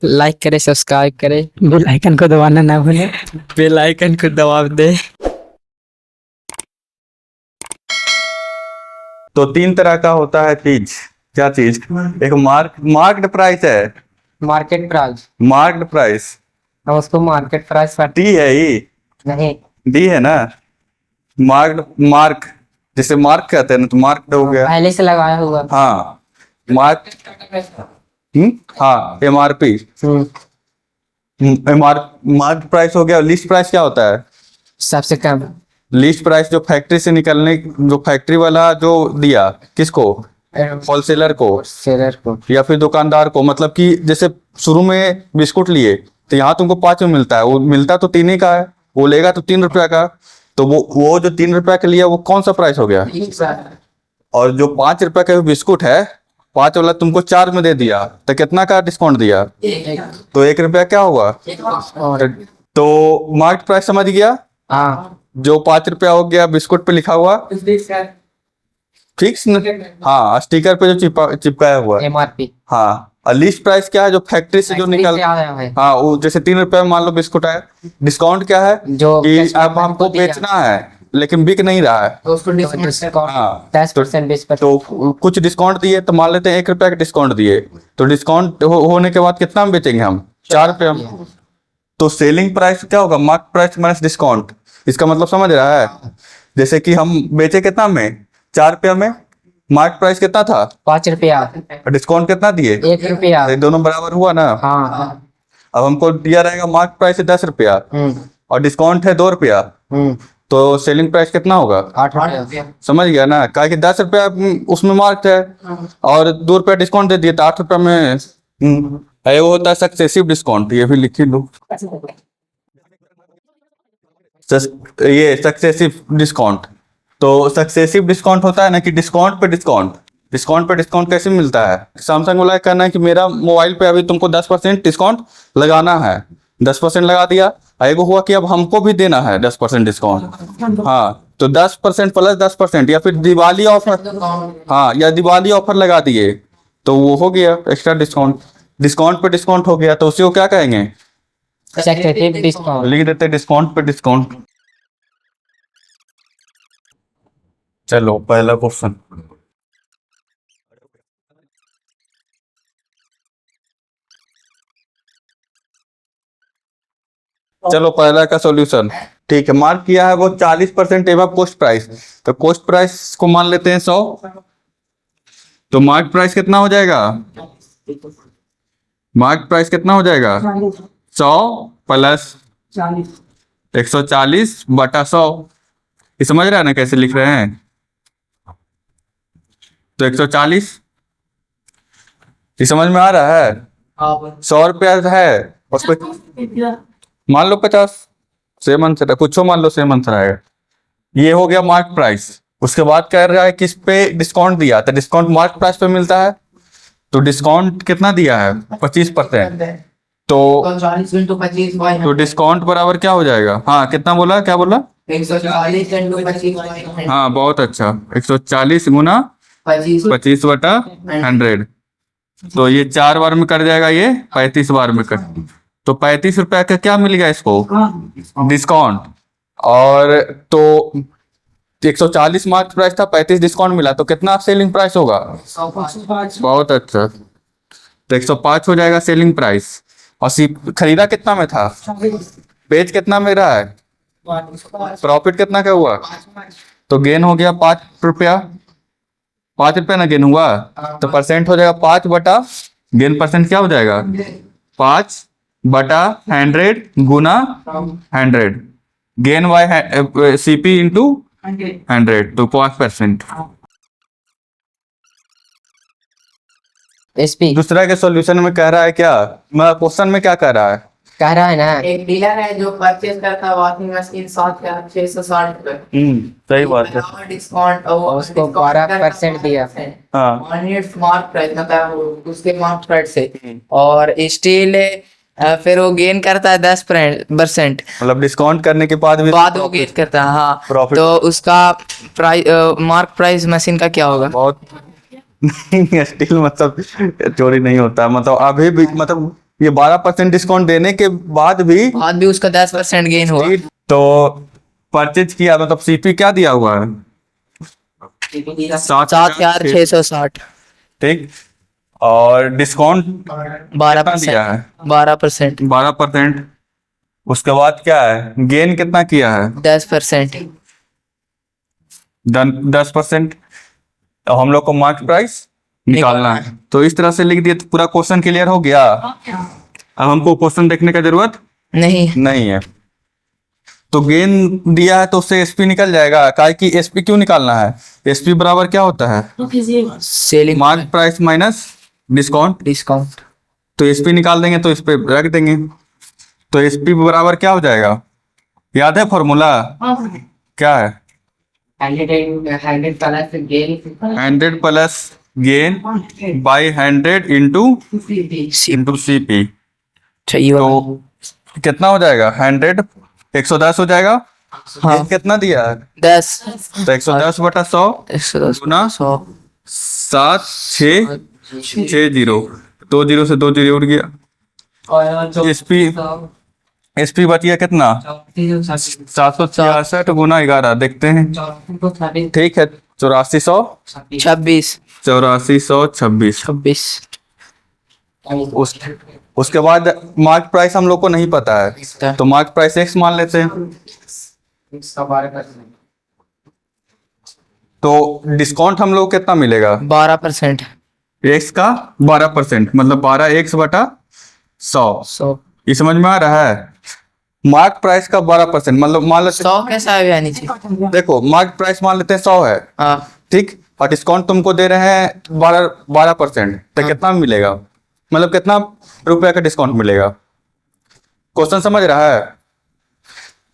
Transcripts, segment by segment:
Like करे, subscribe करे, bell icon को दबाना ना भूलें। बेल आइकन को दबा दे। तो तीन तरह का होता है चीज। क्या चीज? एक मार्क्ड प्राइस है। मार्केट प्राइस, मार्क्ड प्राइस हम उसको मार्केट प्राइस पर टी है ही, नहीं। डी है ना। मार्क जिसे मार्क कहते हैं ना, तो मार्क्ड हो गया। पहले से लगाया हुआ। हाँ मार्क। हाँ एमआरपी। मार्क प्राइस हो गया। लिस्ट प्राइस क्या होता है? सबसे कम। लिस्ट प्राइस जो फैक्ट्री से निकलने, जो फैक्ट्री वाला जो दिया किसको? होलसेलर को सेलर को। या फिर दुकानदार को। मतलब कि जैसे शुरू में बिस्कुट लिए तो यहाँ तुमको 5 में मिलता है, वो मिलता तो 3 ही का है, वो लेगा तो 3 रुपया का। तो वो जो 3 रुपया का लिया वो कौन सा प्राइस हो गया? और जो 5 रुपया का बिस्कुट है, 5 वाला तुमको 4 में दे दिया तो कितना का डिस्काउंट दिया? तो 1 रुपया क्या हुआ? तो मार्केट प्राइस समझ गया। हाँ, जो 5 रुपया हो गया बिस्कुट पे लिखा हुआ फिक्स हाँ, स्टिकर पे जो चिपकाया हुआ। एमआरपी। हाँ, और लिस्ट प्राइस क्या है? जो फैक्ट्री से जो निकल, हाँ वो जैसे 3 रुपए में मान लो बिस्कुट है। डिस्काउंट क्या है? जो कि कस्टमर अब हमको को दिया। बेचना है लेकिन बिक नहीं रहा है। तो उसको डिस्काउंट हाँ 10%, 20%। तो कुछ डिस्काउंट दिए, तो मान लेते हैं 1 रुपया का डिस्काउंट दिए, तो डिस्काउंट होने के बाद कितना में बेचेंगे हम? 4 रुपया में। तो सेलिंग प्राइस क्या होगा? Market price minus discount. इसका मतलब समझ रहा है? जैसे कि हम बेचे कितना में? 4 रुपया में। मार्केट प्राइस कितना था? 5 रुपया। डिस्काउंट कितना दिए? 1 रुपया। ये दोनों बराबर हुआ ना। हाँ। अब हमको दिया रहेगा मार्केट प्राइस 10 रुपया और डिस्काउंट है 2 रुपया, तो सेलिंग प्राइस कितना होगा? 8 रुपया। समझ गया ना? क्या कि 10 रुपया उसमें मार्क है और 2 रुपया डिस्काउंट दे दिए तो 8 रुपया में। है वो होता है सक्सेसिव डिस्काउंट। ये भी लिख लो, ये सक्सेसिव डिस्काउंट। तो सक्सेसिव डिस्काउंट होता है ना कि डिस्काउंट पे डिस्काउंट। डिस्काउंट पे डिस्काउंट कैसे मिलता है? सैमसंग वाला कहना है कि मेरा मोबाइल पे अभी तुमको 10% डिस्काउंट लगाना है, 10% लगा दिया। एगो हुआ कि अब हमको भी देना है 10% डिस्काउंट। हाँ, तो 10% प्लस 10%, या फिर दिवाली ऑफर। हाँ, या दिवाली ऑफर लगा दिए तो वो हो गया एक्स्ट्रा डिस्काउंट। डिस्काउंट पे डिस्काउंट हो गया तो उसी को क्या कहेंगे? Successive discount. लिख देते डिस्काउंट पे डिस्काउंट। चलो पहला क्वेश्चन। चलो पहला का सॉल्यूशन। ठीक है, मार्क किया है वो 40% एवं पोस्ट प्राइस। तो पोस्ट प्राइस को मान लेते हैं 100। तो मार्क प्राइस कितना हो जाएगा? मार्क प्राइस कितना हो जाएगा? 100 प्लस 140 बटा 100। ये समझ रहा है ना कैसे लिख रहे हैं? तो 140, ये समझ में आ रहा है? 100 रुपया है उस पर मान लो 50। सेम आंसर है, कुछ मान लो सेम आंसर आएगा। ये हो गया मार्क प्राइस। उसके बाद कह रहा है किस पे डिस्काउंट दिया, तो डिस्काउंट मार्क प्राइस पे मिलता है। तो डिस्काउंट कितना दिया है? 25%। तो डिस्काउंट बराबर क्या हो जाएगा? हाँ कितना बोला, क्या बोला? 140 हाँ बहुत अच्छा, 140 गुना 25 बटा 100। तो ये 4 बार में कट जाएगा, ये 35 बार में कट। तो 35 रुपया का क्या मिल गया इसको? डिस्काउंट। और तो 140 मार्क प्राइस था, 35 डिस्काउंट मिला, तो कितना सेलिंग प्राइस होगा? बहुत अच्छा, तो 105 हो जाएगा सेलिंग प्राइस। और खरीदा कितना में था? बेच कितना में रहा है? प्रॉफिट कितना का हुआ? तो गेन हो गया 5 रुपया। 5 रुपया ना गेन हुआ, तो परसेंट हो जाएगा 5 बटा गेन। परसेंट क्या हो जाएगा? 5 बटा 100 गुना 100। गेन बाय सीपी इंटू 100, तो 5%। एसपी। दूसरा के सॉल्यूशन में कह रहा है क्या? मतलब क्वेश्चन में क्या कह रहा है? कह रहा है ना, एक डीलर है जो परचेज करता है वॉशिंग मशीन 7,660 रुपए। सही बात है। डिस्काउंट उसको 12% दिया। हाँ मार्क प्राइस मतलब उसके मार्क प्राइस से। और स्टील फिर वो गेन करता है 10%। मतलब डिस्काउंट करने के बाद भी वो गेन करता है। हाँ, प्रॉफिट। तो उसका प्राइस मार्क प्राइस मशीन का क्या होगा? बहुत नहीं, स्टील मतलब चोरी नहीं होता। मतलब अभी भी मतलब ये 12% डिस्काउंट देने के बाद भी उसका 10% गेन हुआ। तो परचेज किया, मतलब सीपी क्या दिया हुआ है? 7,660। ठीक। और डिस्काउंट 12% दिया है 12%। 12%। उसके बाद क्या है, गेन कितना किया है? 10%। 10%। तो हम लोग को मार्केट प्राइस निकालना है। तो इस तरह से लिख दिए तो पूरा क्वेश्चन क्लियर हो गया। अब हमको क्वेश्चन देखने का जरूरत नहीं है। तो गेन दिया है तो उससे एसपी निकल जाएगा। काहे कि एसपी क्यों निकालना है? एसपी बराबर क्या होता है? Selling market price minus discount. तो एसपी निकाल देंगे तो इस पे रख देंगे। तो एसपी बराबर क्या हो जाएगा? याद है फॉर्मूला? क्या है? 100 plus gain by 100 into CP. तो कितना हो जाएगा? 100 110 हो जाएगा। हाँ। गेन कितना दिया है? 10। तो 110 बटा 100 110 गुना 100। 7660। 2 जीरो से 2 जीरो उड़ गया। एसपी बच गया कितना? 766 गुना 11। देखते हैं। ठीक है, 26 8426। उसके बाद मार्क प्राइस हम लोग को नहीं पता है, तो मार्क प्राइस एक्स मान लेते हैं। तो डिस्काउंट हम लोग को कितना मिलेगा? 12%। एक्स का 12%, मतलब 12 एक्स बटा 100। ये समझ में आ रहा है? मार्क प्राइस का 12%, मतलब मान लेते 100 कैसा है नीचे? देखो, मार्क प्राइस मान लेते हैं 100 है। हाँ। ठीक। और डिस्काउंट तुमको दे रहे हैं 12%। तो कितना मिलेगा, मतलब कितना रुपया का डिस्काउंट मिलेगा? क्वेश्चन समझ रहा है?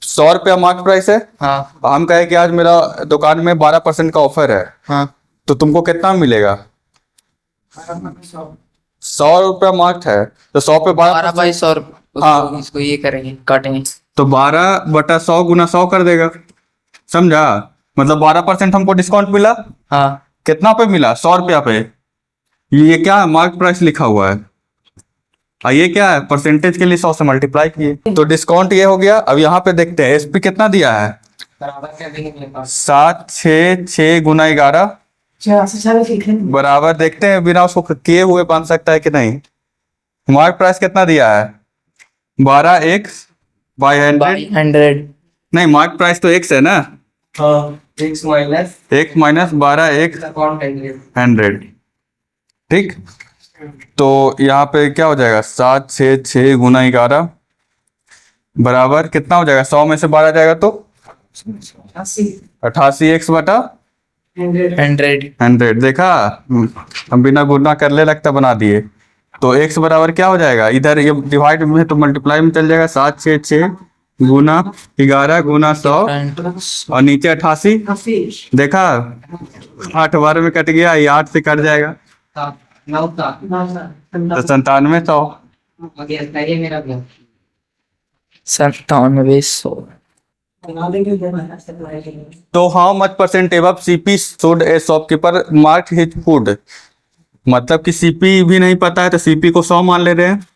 100 रुपया मार्क प्राइस है। हाँ। हम कहे कि आज मेरा दुकान में 12% का ऑफर है। हाँ। तो तुमको कितना मिलेगा? 100 रुपया मार्क है तो 100 पे 12 बाई 100। हाँ। इसको ये करेंगे, काटेंगे तो 12 बटा 100 गुना 100 कर देगा। समझा? मतलब 12% हमको डिस्काउंट मिला। हाँ। कितना पे मिला? 100 रुपया पे। ये क्या है? मार्क प्राइस लिखा हुआ है। और ये क्या है? परसेंटेज के लिए 100 से मल्टीप्लाई किए। तो डिस्काउंट ये हो गया। अब यहाँ पे देखते हैं एसपी कितना दिया है। 766 गुना 11 बराबर, देखते हैं बिना उसको किए हुए बन सकता है कि नहीं। मार्क प्राइस कितना दिया है? 12 एक्स बाई 100। नहीं, मार्क प्राइस तो एक्स है ना। X minus 12 x 100। ठीक। तो यहाँ पे क्या हो जाएगा? 766 गुना 11 बराबर कितना हो जाएगा? 100 में से 12 जाएगा तो 88 एक्स बटा 100। देखा, हम बिना गुना कर ले लगता बना दिए। तो एक्स बराबर क्या हो जाएगा? इधर ये डिवाइड में तो मल्टीप्लाई में चल जाएगा। 766 गुना 11 गुना 100 और नीचे 88। देखा, 8 बार में कट गया, ये 8 से कट जाएगा तो 9700। 9700। तो how much percent above CP should A shopkeeper mark his food? मतलब कि सीपी भी नहीं पता है तो सीपी को 100 मान ले रहे हैं,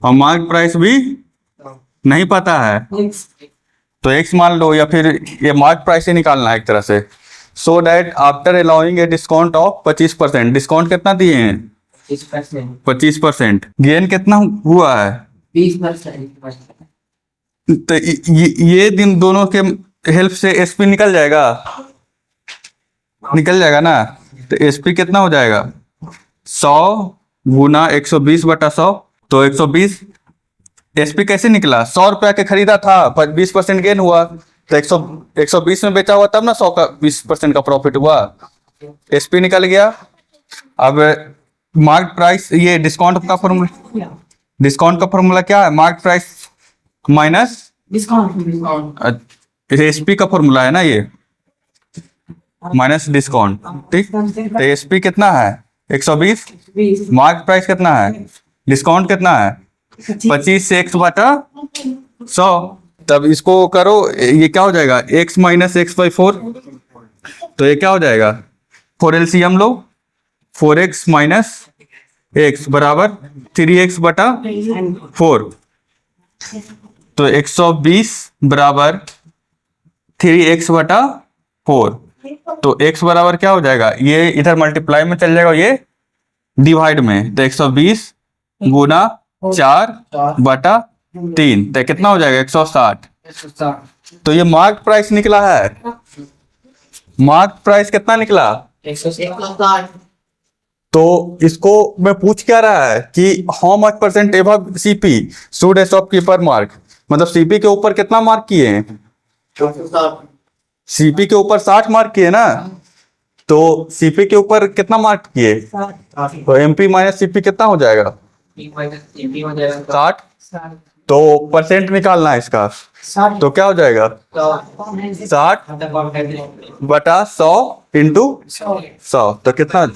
और मार्क प्राइस भी नहीं पता है तो एक्स मान लो, या फिर ये मार्क प्राइस ही निकालना है एक तरह से। So that after allowing a discount of 25%, discount कितना दिए हैं? 25%। गेन कितना हुआ है? 20%। तो ये दिन दोनों के हेल्प से एसपी निकल जाएगा ना। तो एसपी कितना हो जाएगा? 100 गुना 120 बटा 100। तो 120 एसपी कैसे निकला? 100 रुपया के खरीदा था, 20% गेन हुआ तो 120 में बेचा हुआ, तब ना 100 का 20% का प्रॉफिट हुआ। एसपी निकल गया। अब मार्क प्राइस, ये डिस्काउंट का फॉर्मूला क्या है? Mark price minus discount. SP का फॉर्मूला है ना ये, माइनस डिस्काउंट। ठीक। तो एसपी कितना है? 120। मार्क प्राइस कितना है? डिस्काउंट कितना है? 25 से x बटा 100। तब इसको करो, ये क्या हो जाएगा? x minus x by 4। तो ये क्या हो जाएगा? 4 LCM लो, 4x माइनस x बराबर 3x बटा 4। तो 120 बराबर 3x बटा 4। तो x बराबर क्या हो जाएगा, ये इधर मल्टीप्लाई में चल जाएगा, ये डिवाइड में। तो 120 गुना 4 बटा 3, तो कितना हो जाएगा 160। तो ये मार्क प्राइस निकला है। मार्क प्राइस कितना निकला? 160। तो इसको मैं पूछ क्या रहा है कि how much percent above CP should A shopkeeper mark, मतलब सीपी के ऊपर कितना मार्क किए हैं? 160। सीपी के ऊपर 60 मार्क किए ना, तो सीपी के ऊपर कितना मार्क किए? तो एमपी माइनस सीपी कितना हो जाएगा? 60। तो परसेंट निकालना है इसका, तो क्या हो जाएगा? 60 बटा 100 इंटू 100, तो कितना?